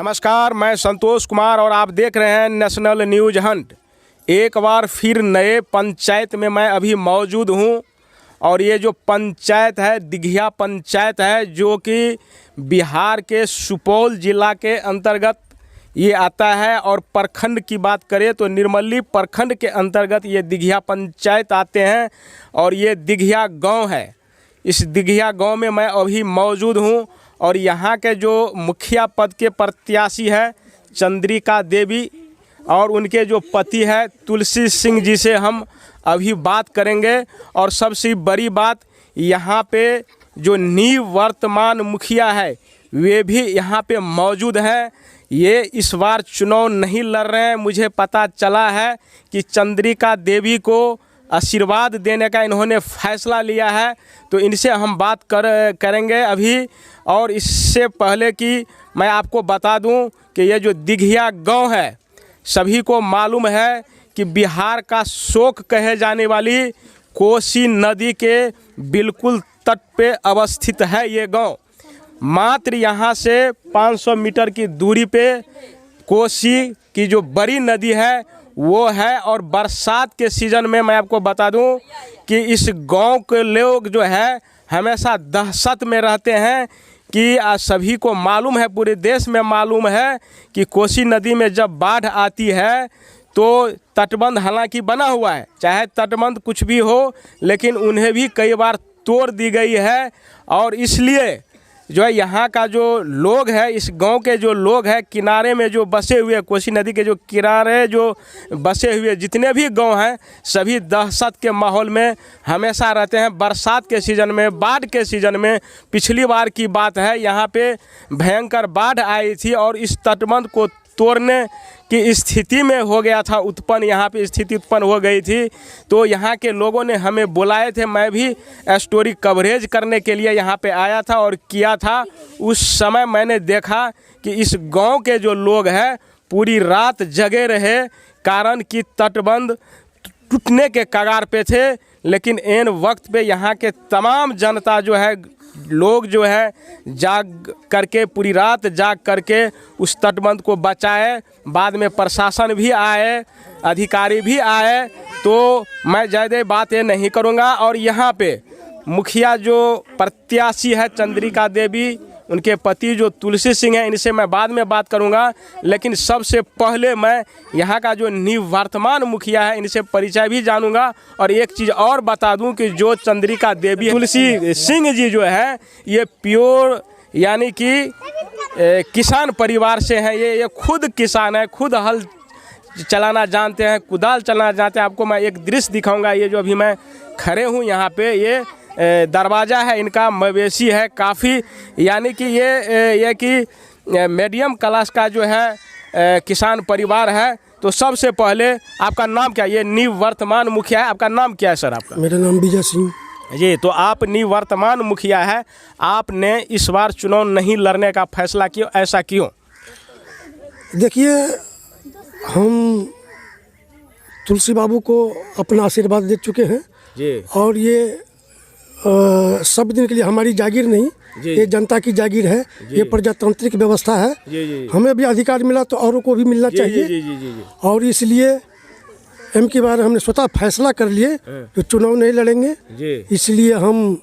नमस्कार, मैं संतोष कुमार और आप देख रहे हैं नेशनल न्यूज हंट। एक बार फिर नए पंचायत में मैं अभी मौजूद हूं और ये जो पंचायत है दिघिया पंचायत है, जो कि बिहार के सुपौल ज़िला के अंतर्गत ये आता है। और प्रखंड की बात करें तो निर्मली प्रखंड के अंतर्गत ये दिघिया पंचायत आते हैं और ये दिघिया गांव है। इस दिघिया गांव में मैं अभी मौजूद हूं और यहाँ के जो मुखिया पद के प्रत्याशी है चंद्रिका देवी और उनके जो पति है तुलसी सिंह जी से हम अभी बात करेंगे। और सबसे बड़ी बात, यहाँ पे जो निवर्तमान मुखिया है वे भी यहाँ पे मौजूद हैं। ये इस बार चुनाव नहीं लड़ रहे हैं। मुझे पता चला है कि चंद्रिका देवी को आशीर्वाद देने का इन्होंने फैसला लिया है, तो इनसे हम बात करेंगे अभी। और इससे पहले कि मैं आपको बता दूं कि ये जो दिघिया गांव है, सभी को मालूम है कि बिहार का शोक कहे जाने वाली कोसी नदी के बिल्कुल तट पे अवस्थित है ये गांव। मात्र यहाँ से 500 मीटर की दूरी पे कोसी की जो बड़ी नदी है वो है। और बरसात के सीज़न में मैं आपको बता दूं कि इस गांव के लोग जो है हमेशा दहशत में रहते हैं कि सभी को मालूम है, पूरे देश में मालूम है कि कोसी नदी में जब बाढ़ आती है तो तटबंध हालांकि बना हुआ है, चाहे तटबंध कुछ भी हो, लेकिन उन्हें भी कई बार तोड़ दी गई है। और इसलिए जो है यहाँ का जो लोग है, इस गांव के जो लोग हैं, किनारे में जो बसे हुए, कोसी नदी के जो किनारे जो बसे हुए जितने भी गांव हैं, सभी दहशत के माहौल में हमेशा रहते हैं। बरसात के सीज़न में, बाढ़ के सीज़न में, पिछली बार की बात है, यहाँ पे भयंकर बाढ़ आई थी और इस तटबंध को तोड़ने की स्थिति में हो गया था उत्पन्न, यहाँ पे स्थिति उत्पन्न हो गई थी। तो यहाँ के लोगों ने हमें बुलाए थे, मैं भी स्टोरी कवरेज करने के लिए यहाँ पे आया था और किया था। उस समय मैंने देखा कि इस गांव के जो लोग हैं पूरी रात जगे रहे, कारण कि तटबंध टूटने के कगार पे थे। लेकिन ऐन वक्त पे यहाँ के तमाम जनता जो है, लोग जो है जाग करके, पूरी रात जाग करके उस तटबंध को बचाए। बाद में प्रशासन भी आए, अधिकारी भी आए। तो मैं ज़्यादा बातें नहीं करूँगा। और यहाँ पे मुखिया जो प्रत्याशी है चंद्रिका देवी, उनके पति जो तुलसी सिंह हैं, इनसे मैं बाद में बात करूंगा। लेकिन सबसे पहले मैं यहाँ का जो निवर्तमान मुखिया है इनसे परिचय भी जानूंगा। और एक चीज़ और बता दूं कि जो चंद्रिका देवी, तुलसी सिंह जी जो है, ये प्योर यानी कि किसान परिवार से हैं। ये खुद किसान है, खुद हल चलाना जानते हैं, कुदाल चलाना जानते हैं। आपको मैं एक दृश्य दिखाऊँगा। ये जो अभी मैं खड़े हूँ यहाँ पे, ये दरवाज़ा है इनका, मवेशी है काफ़ी, यानी कि ये कि मीडियम क्लास का जो है किसान परिवार है। तो सबसे पहले आपका नाम क्या है? ये निवर्तमान मुखिया है, आपका नाम क्या है सर? आपका? मेरा नाम विजय सिंह जी। तो आप निवर्तमान मुखिया है, आपने इस बार चुनाव नहीं लड़ने का फैसला किया, ऐसा क्यों? देखिए, हम तुलसी बाबू को अपना आशीर्वाद दे चुके हैं जी। और ये सब दिन के लिए हमारी जागीर नहीं, ये जनता की जागीर है, ये प्रजातांत्रिक व्यवस्था है। जी। हमें भी अधिकार मिला तो औरों को भी मिलना चाहिए। जी। और इसलिए की बार हमने स्वतः फैसला कर लिए कि चुनाव नहीं लड़ेंगे। इसलिए हम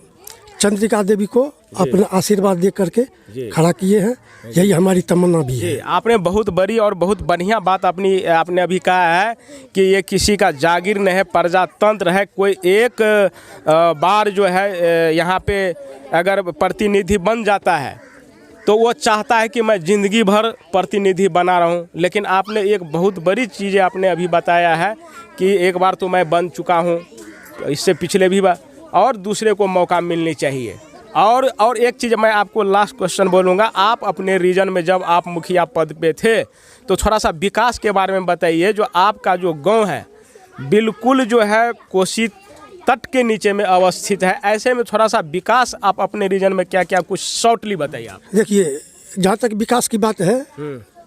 चंद्रिका देवी को अपना आशीर्वाद दे करके खड़ा किए हैं। यही हमारी तमन्ना भी है। आपने बहुत बड़ी और बहुत बढ़िया बात आपने अभी कहा है कि ये किसी का जागीर नहीं है, प्रजातंत्र है। कोई एक बार जो है यहाँ पे अगर प्रतिनिधि बन जाता है तो वो चाहता है कि मैं ज़िंदगी भर प्रतिनिधि बना रहूं। लेकिन आपने एक बहुत बड़ी चीज़ आपने अभी बताया है कि एक बार तो मैं बन चुका हूं, तो इससे पिछले भी बार और दूसरे को मौका मिलनी चाहिए। और एक चीज़ मैं आपको लास्ट क्वेश्चन बोलूँगा। आप अपने रीजन में जब आप मुखिया पद पे थे तो थोड़ा सा विकास के बारे में बताइए। जो आपका जो गांव है बिल्कुल जो है कोसी तट के नीचे में अवस्थित है, ऐसे में थोड़ा सा विकास आप अपने रीजन में क्या क्या कुछ शॉर्टली बताइए आप। देखिए, जहाँ तक विकास की बात है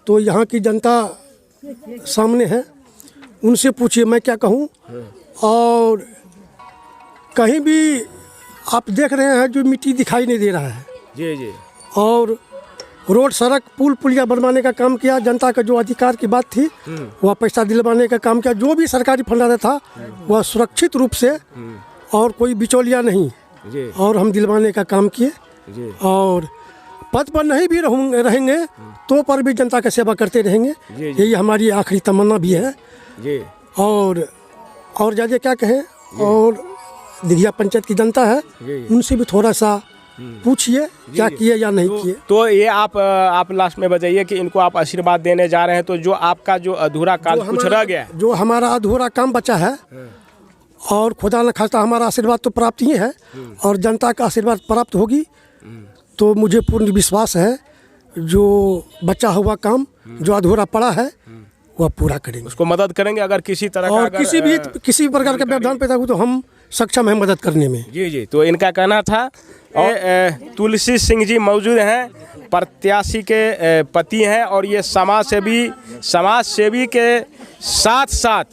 तो यहाँ की जनता सामने है, उनसे पूछिए, मैं क्या कहूँ। और कहीं भी आप देख रहे हैं जो मिट्टी दिखाई नहीं दे रहा है। जी। और रोड सड़क पुल पुलिया बनवाने का काम किया। जनता का जो अधिकार की बात थी वह पैसा दिलवाने का काम किया। जो भी सरकारी फंड था वह सुरक्षित रूप से और कोई बिचौलिया नहीं, और हम दिलवाने का काम किए। और पद पर नहीं भी रहेंगे तो पर भी जनता का सेवा करते रहेंगे, यही हमारी आखिरी तमन्ना भी है। और ज़्यादा क्या कहें, और दिघिया पंचायत की जनता है उनसे भी थोड़ा सा पूछिए क्या किए या नहीं किए। तो ये आप लास्ट में बताइए कि इनको आप आशीर्वाद देने जा रहे हैं, तो जो आपका जो अधूरा काम कुछ रह गया, जो हमारा अधूरा काम बचा है, और खुदा न खास्ता हमारा आशीर्वाद तो प्राप्त ही है और जनता का आशीर्वाद प्राप्त होगी, तो मुझे पूर्ण विश्वास है जो बचा हुआ काम जो अधूरा पड़ा है वह पूरा करेंगे, उसको मदद करेंगे। अगर किसी तरह और का किसी प्रकार का व्यवधान पैदा हो तो हम सक्षम हैं मदद करने में। जी। तो इनका कहना था। और तुलसी सिंह जी मौजूद हैं, प्रत्याशी के पति हैं, और ये समाज सेवी के साथ साथ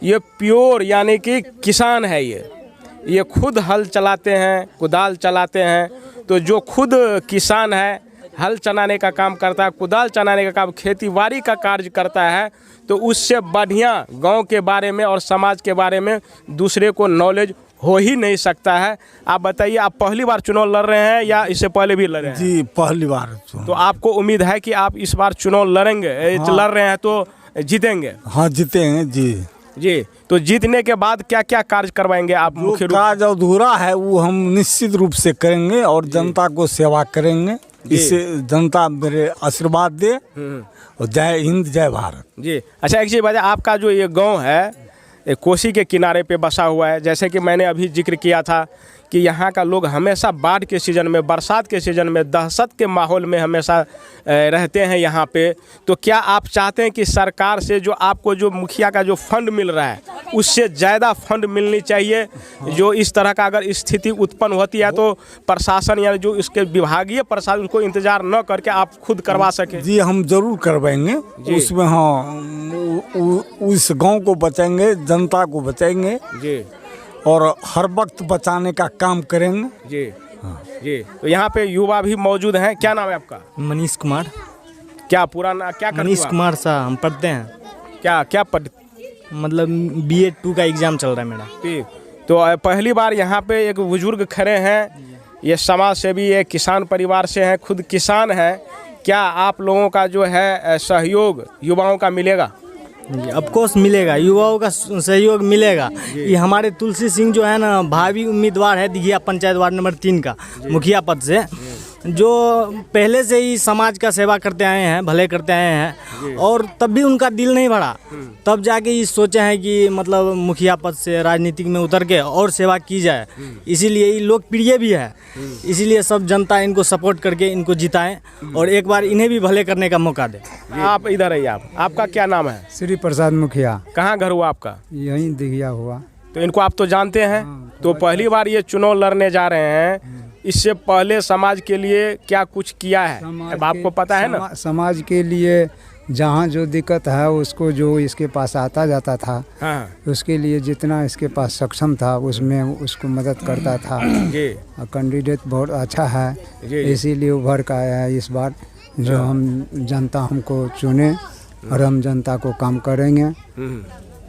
ये प्योर यानी कि किसान है। ये खुद हल चलाते हैं, कुदाल चलाते हैं। तो जो खुद किसान है, हल चलाने का काम करता है, कुदाल चलाने का काम, खेती बाड़ी का कार्य करता है, तो उससे बढ़िया गांव के बारे में और समाज के बारे में दूसरे को नॉलेज हो ही नहीं सकता है। आप बताइए, आप पहली बार चुनाव लड़ रहे हैं या इससे पहले भी लड़े हैं? जी, पहली बार। तो आपको उम्मीद है कि आप इस बार चुनाव लड़ेंगे? हाँ। लड़ रहे हैं तो जीतेंगे? हाँ, जीतेंगे जी। तो जीतने के बाद क्या क्या कार्य करवाएंगे आप? मुख्य कार्य अधूरा है वो हम निश्चित रूप से करेंगे और जनता को सेवा करेंगे। इससे जनता मेरे आशीर्वाद दे। और जय हिंद, जय भारत जी। अच्छा, एक चीज़ बताइए, आपका जो ये गांव है कोसी के किनारे पे बसा हुआ है, जैसे कि मैंने अभी जिक्र किया था कि यहाँ का लोग हमेशा बाढ़ के सीज़न में, बरसात के सीज़न में, दहशत के माहौल में हमेशा रहते हैं यहाँ पे। तो क्या आप चाहते हैं कि सरकार से जो आपको जो मुखिया का जो फंड मिल रहा है उससे ज़्यादा फंड मिलनी चाहिए? जो इस तरह का अगर स्थिति उत्पन्न होती है तो प्रशासन या जो इसके विभागीय प्रशासन उसको इंतजार न करके आप खुद करवा सकें? जी, हम जरूर करवाएंगे उसमें। हाँ, उस गाँव को बचाएंगे, जनता को बचाएंगे जी, और हर वक्त बचाने का काम करेंगे जी। हाँ जी। तो यहाँ पे युवा भी मौजूद हैं। क्या नाम है आपका? मनीष कुमार। क्या पूरा नाम क्या? मनीष कुमार साहब, हम पढ़ते हैं। क्या पढ़? मतलब BA 2 का एग्ज़ाम चल रहा है मेरा। ठीक। तो पहली बार यहाँ पे एक बुजुर्ग खड़े हैं, ये समाज सेवी, ये किसान परिवार से हैं, खुद किसान हैं। क्या आप लोगों का जो है सहयोग युवाओं का मिलेगा? जी, ऑफ कोर्स मिलेगा, युवाओं का सहयोग मिलेगा। ये हमारे तुलसी सिंह जो है ना, भावी उम्मीदवार है दिघिया पंचायत वार्ड नंबर 3 का मुखिया पद से, जो पहले से ही समाज का सेवा करते आए हैं, भले करते आए हैं, और तब भी उनका दिल नहीं बढ़ा। तब जाके ये सोचे हैं कि मतलब मुखिया पद से राजनीतिक में उतर के और सेवा की जाए। इसीलिए ये लोकप्रिय भी है, इसीलिए सब जनता इनको सपोर्ट करके इनको जिताएं और एक बार इन्हें भी भले करने का मौका दें। आप इधर आइए। आपका क्या नाम है? श्री प्रसाद मुखिया। कहाँ घर हुआ आपका? यहीं दिघिया हुआ। तो इनको आप तो जानते हैं। तो पहली बार ये चुनाव लड़ने जा रहे हैं, इससे पहले समाज के लिए क्या कुछ किया है अब आपको पता है ना? समाज के लिए जहाँ जो दिक्कत है उसको जो इसके पास आता जाता था, हाँ। उसके लिए जितना इसके पास सक्षम था उसमें उसको मदद करता था। कैंडिडेट बहुत अच्छा है, इसीलिए उभर का आया है इस बार। जो हम जनता हमको चुने और हम जनता को काम करेंगे,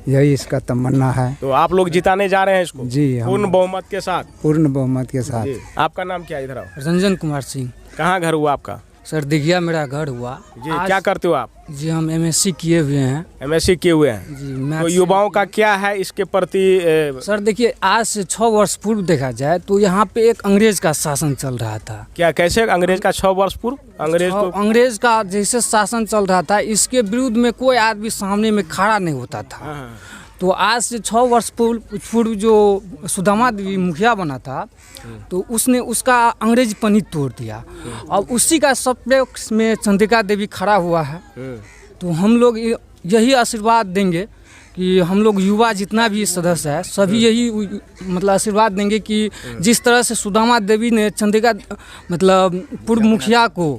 यही इसका तमन्ना है। तो आप लोग जिताने जा रहे हैं इसको? जी, पूर्ण बहुमत के साथ। पूर्ण बहुमत के साथ। आपका नाम क्या है? इधर आओ। रंजन कुमार सिंह। कहाँ घर हुआ आपका? सर दिघिया मेरा घर हुआ जी। क्या करते हो आप? जी, हम MSc किए हुए हैं। MSc किए हुए हैं जी। तो युवाओं का क्या है इसके प्रति? सर देखिए, आज से 6 वर्ष पूर्व देखा जाए तो यहाँ पे एक अंग्रेज का शासन चल रहा था। क्या, कैसे अंग्रेज का? 6 वर्ष पूर्व अंग्रेज का जैसे शासन चल रहा था, इसके विरुद्ध में कोई आदमी सामने में खड़ा नहीं होता था। तो आज से 6 वर्ष पूर्व जो सुदामा देवी मुखिया बना था, तो उसने उसका अंग्रेजपनी तोड़ दिया। अब उसी का सपक्ष में चंद्रिका देवी खड़ा हुआ है। तो हम लोग यही आशीर्वाद देंगे कि हम लोग युवा जितना भी सदस्य है सभी यही मतलब आशीर्वाद देंगे कि जिस तरह से सुदामा देवी ने चंद्रिका मतलब पूर्व मुखिया को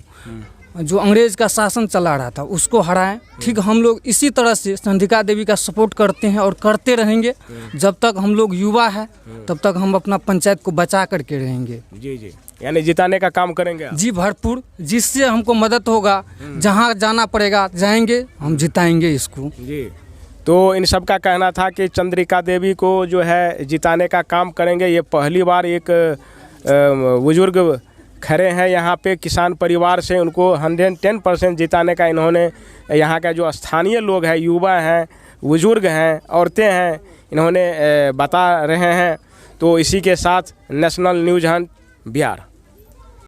जो अंग्रेज का शासन चला रहा था उसको हराएं। ठीक हम लोग इसी तरह से चंद्रिका देवी का सपोर्ट करते हैं और करते रहेंगे। जब तक हम लोग युवा है तब तक हम अपना पंचायत को बचा करके रहेंगे। जी जी, यानी जिताने का काम करेंगे आप? जी भरपूर, जिससे हमको मदद होगा, जहाँ जाना पड़ेगा जाएंगे, हम जिताएंगे इसको। जी, तो इन सब का कहना था कि चंद्रिका देवी को जो है जिताने का काम करेंगे। ये पहली बार एक बुजुर्ग खड़े हैं यहाँ पे किसान परिवार से, उनको 110% जिताने का इन्होंने, यहाँ का जो स्थानीय लोग हैं, युवा हैं, बुजुर्ग हैं, औरतें हैं, इन्होंने बता रहे हैं। तो इसी के साथ नेशनल न्यूज़ हंट बिहार।